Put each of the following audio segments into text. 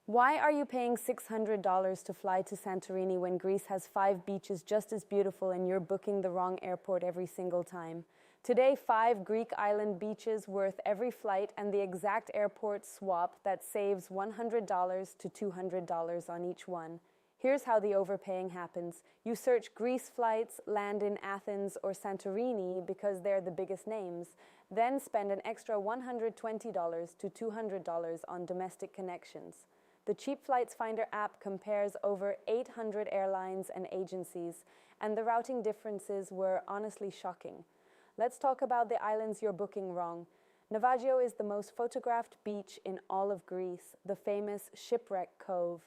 Why are you paying $600 to fly to Santorini when Greece has 5 beaches just as beautiful and you're booking the wrong airport every single time? Today, 5 Greek island beaches worth every flight and the exact airport swap that saves $100 to $200 on each one. Here's how the overpaying happens. You search Greece flights, land in Athens or Santorini because they're the biggest names, then spend an extra $120 to $200 on domestic connections. The Cheap Flights Finder app compares over 800 airlines and agencies, and the routing differences were honestly shocking. Let's talk about the islands you're booking wrong. Navagio is the most photographed beach in all of Greece, the famous shipwreck cove.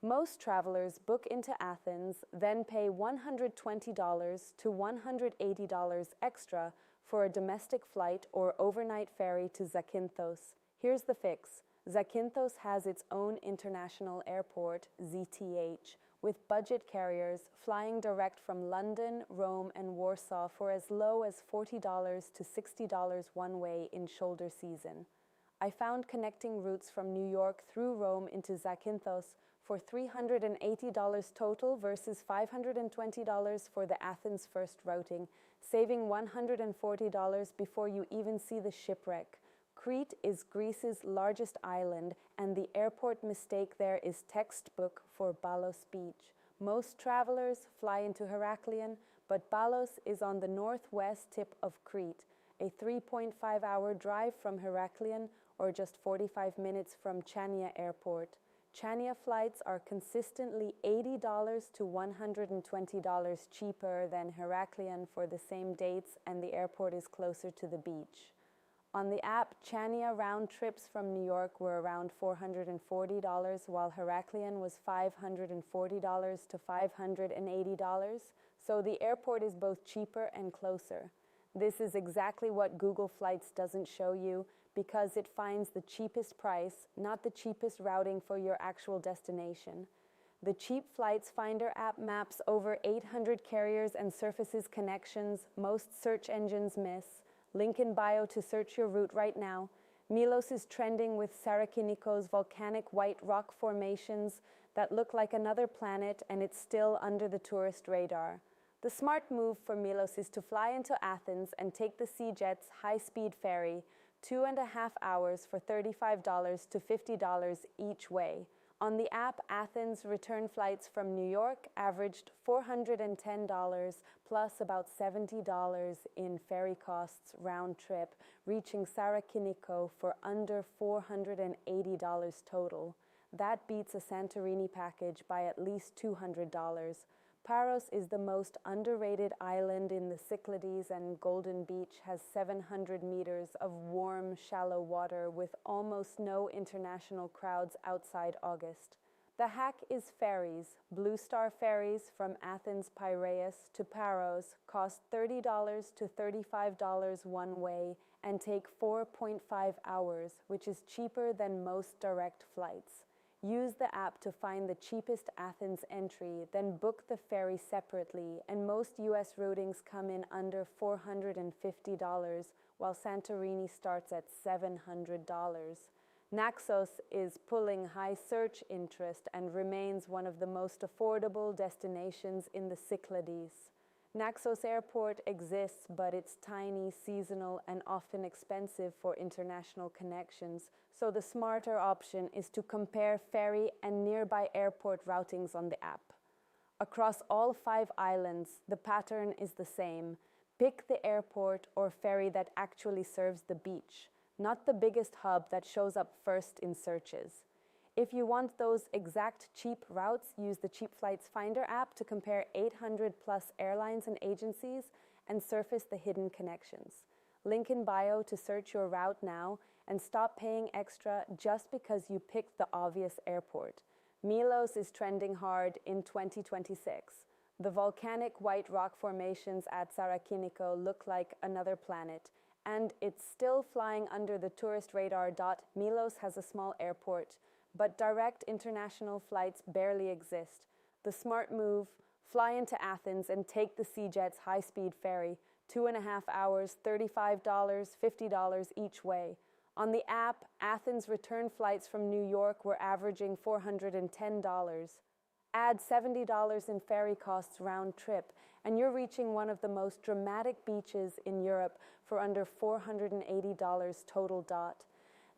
Most travelers book into Athens, then pay $120 to $180 extra for a domestic flight or overnight ferry to Zakynthos. Here's the fix. Zakynthos has its own international airport, ZTH, with budget carriers flying direct from London, Rome, and Warsaw for as low as $40 to $60 one way in shoulder season. I found connecting routes from New York through Rome into Zakynthos for $380 total versus $520 for the Athens first routing, saving $140 before you even see the shipwreck. Crete is Greece's largest island, and the airport mistake there is textbook for Balos Beach. Most travelers fly into Heraklion, but Balos is on the northwest tip of Crete, a 3.5-hour drive from Heraklion or just 45 minutes from Chania airport. Chania flights are consistently $80 to $120 cheaper than Heraklion for the same dates, and the airport is closer to the beach. On the app, Chania round trips from New York were around $440, while Heraklion was $540 to $580, so the airport is both cheaper and closer. This is exactly what Google Flights doesn't show you, because it finds the cheapest price, not the cheapest routing for your actual destination. The Cheap Flights Finder app maps over 800 carriers and surfaces connections most search engines miss. Link in bio to search your route right now. Milos is trending with Sarakiniko's volcanic white rock formations that look like another planet, and it's still under the tourist radar. The smart move for Milos is to fly into Athens and take the SeaJet's high-speed ferry, 2.5 hours for $35 to $50 each way. On the app, Athens return flights from New York averaged $410 plus about $70 in ferry costs round trip, reaching Sarakiniko for under $480 total. That beats a Santorini package by at least $200. Paros is the most underrated island in the Cyclades, and Golden Beach has 700 meters of warm, shallow water with almost no international crowds outside August. The hack is ferries. Blue Star ferries from Athens Piraeus to Paros cost $30 to $35 one way and take 4.5 hours, which is cheaper than most direct flights. Use the app to find the cheapest Athens entry, then book the ferry separately, and most US routings come in under $450, while Santorini starts at $700. Naxos is pulling high search interest and remains one of the most affordable destinations in the Cyclades. Naxos Airport exists, but it's tiny, seasonal, and often expensive for international connections, so the smarter option is to compare ferry and nearby airport routings on the app. Across all 5 islands, the pattern is the same. Pick the airport or ferry that actually serves the beach, not the biggest hub that shows up first in searches. If you want those exact cheap routes, use the Cheap Flights Finder app to compare 800 plus airlines and agencies and surface the hidden connections. Link in bio to search your route now and stop paying extra just because you picked the obvious airport. Milos is trending hard in 2026. The volcanic white rock formations at Sarakiniko look like another planet, and it's still flying under the tourist radar. Milos has a small airport, but direct international flights barely exist. The smart move: fly into Athens and take the SeaJet's high-speed ferry, 2.5 hours, $35, $50 each way. On the app, Athens return flights from New York were averaging $410. Add $70 in ferry costs round trip, and you're reaching one of the most dramatic beaches in Europe for under $480 total dot.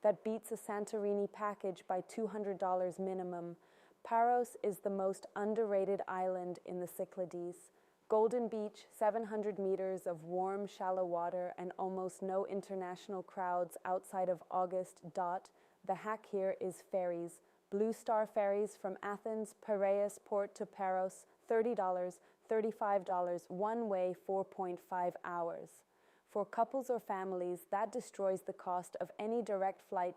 That beats a Santorini package by $200 minimum. Paros is the most underrated island in the Cyclades. Golden Beach, 700 meters of warm, shallow water and almost no international crowds outside of August. The hack here is ferries. Blue Star ferries from Athens, Piraeus port to Paros, $30, $35, one way, 4.5 hours. For couples or families, that destroys the cost of any direct flight.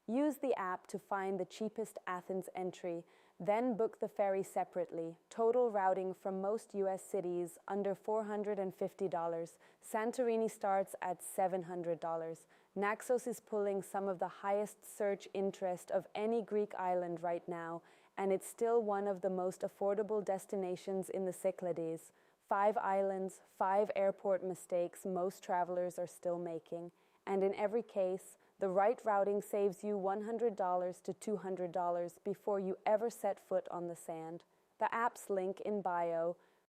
Use the app to find the cheapest Athens entry, then book the ferry separately. Total routing from most U.S. cities under $450. Santorini starts at $700. Naxos is pulling some of the highest search interest of any Greek island right now, and it's still one of the most affordable destinations in the Cyclades. 5 islands, 5 airport mistakes most travelers are still making, and in every case, the right routing saves you $100 to $200 before you ever set foot on the sand. The app's link in bio